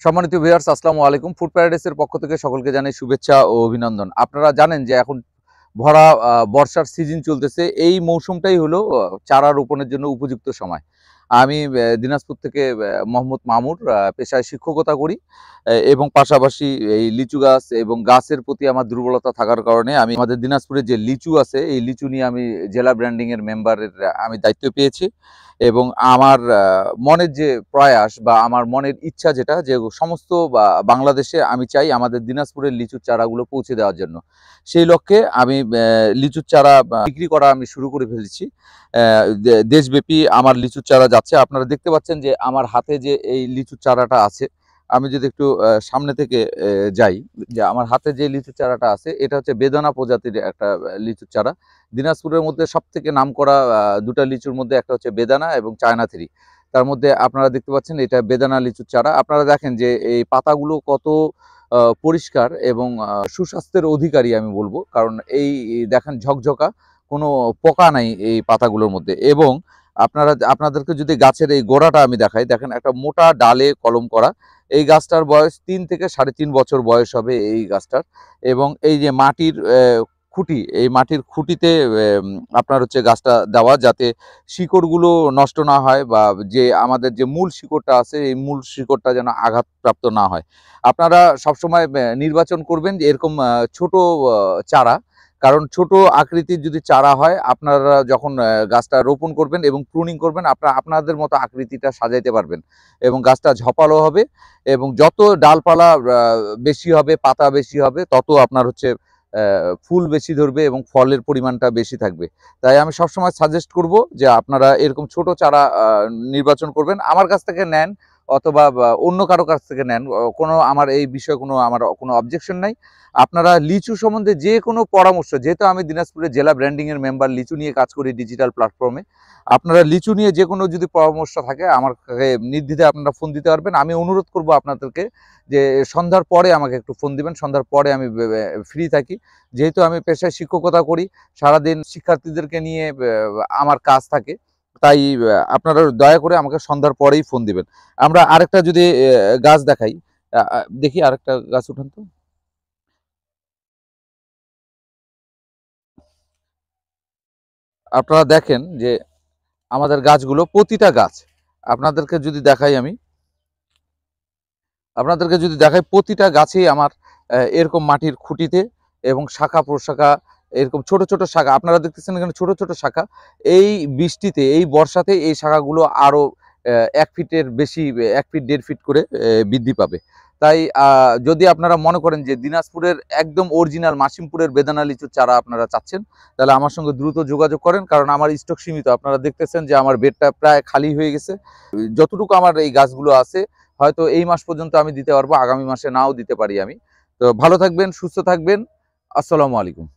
সম্মানিত ভিউয়ার্স, আসসালামু আলাইকুম। ফুড প্যারাডাইসের পক্ষ থেকে সকলকে জানাই শুভেচ্ছা ও অভিনন্দন। আপনারা জানেন যে এখন ভরা বর্ষার সিজন চলতেছে। এই মৌসুমটাই হলো চারা রোপণের জন্য উপযুক্ত সময়। আমি দিনাজপুর থেকে মোহাম্মদ মামুর, পেশায় শিক্ষকতা করি এবং পাশাপাশি এই লিচু গাছ এবং গাছের প্রতি আমার দুর্বলতা থাকার কারণে আমি আমাদের দিনাজপুরে যে লিচু আছে, এই লিচু নিয়ে আমি জেলা ব্র্যান্ডিংয়ের মেম্বারের আমি দায়িত্ব পেয়েছি। এবং আমার মনের যে প্রয়াস বা আমার মনের ইচ্ছা যেটা যে সমস্ত বাংলাদেশে আমি চাই আমাদের দিনাজপুরের লিচুর চারাগুলো পৌঁছে দেওয়ার জন্য। সেই লক্ষ্যে আমি লিচুর চারা বিক্রি করা আমি শুরু করে ফেলেছি। দেশব্যাপী আমার লিচুর চারা যাচ্ছে। আপনারা দেখতে পাচ্ছেন যে আমার হাতে যে এই লিচুর চারাটা আছে, আমি যদি একটু সামনে থেকে যাই, যে আমার হাতে যে লিচুর চারাটা আছে এটা হচ্ছে বেদানা প্রজাতির একটা লিচুর চারা। দিনাজপুরের মধ্যে সবথেকে নামকরা দুটা লিচুর মধ্যে একটা হচ্ছে বেদানা এবং চায়না থ্রি। তার মধ্যে আপনারা দেখতে পাচ্ছেন এটা বেদানা লিচুর চারা। আপনারা দেখেন যে এই পাতাগুলো কত পরিষ্কার এবং সুস্বাস্থ্যের অধিকারী আমি বলবো। কারণ এই দেখেন ঝকঝকা, কোনো পোকা নাই এই পাতাগুলোর মধ্যে। এবং আপনাদেরকে যদি গাছের এই গোড়াটা আমি দেখাই, দেখেন একটা মোটা ডালে কলম করা। এই গাছটার বয়স ৩ থেকে ৩.৫ বছর বয়স হবে এই গাছটার। এবং এই যে মাটির খুঁটি, এই মাটির খুঁটিতে আপনার হচ্ছে গাছটা দেওয়া, যাতে শিকড়গুলো নষ্ট না হয় বা যে আমাদের যে মূল শিকড়টা আছে এই মূল শিকড়টা যেন আঘাতপ্রাপ্ত না হয়। আপনারা সবসময় নির্বাচন করবেন যে এরকম ছোট চারা। কারণ ছোট আকৃতির যদি চারা হয়, আপনারা যখন গাছটা রোপণ করবেন এবং প্রুনিং করবেন, আপনাদের মতো আকৃতিটা সাজাইতে পারবেন এবং গাছটা ঝপালো হবে। এবং যত ডালপালা বেশি হবে, পাতা বেশি হবে, তত আপনার হচ্ছে ফুল বেশি ধরবে এবং ফলের পরিমাণটা বেশি থাকবে। তাই আমি সবসময় সাজেস্ট করব যে আপনারা এরকম ছোট চারা নির্বাচন করবেন। আমার কাছ থেকে নেন অথবা অন্য কারো কাছ থেকে নেন, কোনো আমার এই বিষয়ে আমার কোনো অবজেকশন নাই। আপনারা লিচু সম্বন্ধে যে কোনো পরামর্শ, যেহেতু আমি দিনাজপুরের জেলা ব্র্যান্ডিংয়ের মেম্বার, লিচু নিয়ে কাজ করি ডিজিটাল প্ল্যাটফর্মে। আপনারা লিচু নিয়ে যে কোনো যদি পরামর্শ থাকে আমার নির্দ্বিধায় আপনারা ফোন দিতে পারবেন। আমি অনুরোধ করব আপনাদেরকে যে সন্ধ্যার পরে আমাকে একটু ফোন দিবেন। সন্ধ্যার পরে আমি ফ্রি থাকি। যেহেতু আমি পেশায় শিক্ষকতা করি, সারাদিন শিক্ষার্থীদেরকে নিয়ে আমার কাজ থাকে। তাই আপনারা দয়া করে আমাকে সন্ধ্যার পরেই ফোন দিবেন। আমরা আরেকটা যদি গাছ দেখাই, দেখি আরেকটা গাছ উঠান তো। আপনারা দেখেন যে আমাদের গাছগুলো, প্রতিটা গাছ আপনাদেরকে যদি দেখাই, প্রতিটা গাছেই আমার এরকম মাটির খুঁটিতে এবং শাখা প্রশাখা, এরকম ছোট ছোট শাখা আপনারা দেখতেছেন এখানে ছোট ছোট শাখা। এই বৃষ্টিতে, এই বর্ষাতে এই শাখাগুলো আরো ১ ফিটের বেশি, ১ ফিট ১.৫ ফিট করে বৃদ্ধি পাবে। তাই যদি আপনারা মনে করেন যে দিনাজপুরের একদম অরিজিনাল মাসিমপুরের বেদানা লিচুর চারা আপনারা চাচ্ছেন, তাহলে আমার সঙ্গে দ্রুত যোগাযোগ করেন। কারণ আমার স্টক সীমিত। আপনারা দেখতেছেন যে আমার বেডটা প্রায় খালি হয়ে গেছে। যতটুকু আমার এই গাছগুলো আছে হয়তো এই মাস পর্যন্ত আমি দিতে পারবো, আগামী মাসে নাও দিতে পারি আমি। তো ভালো থাকবেন, সুস্থ থাকবেন। আসসালামু আলাইকুম।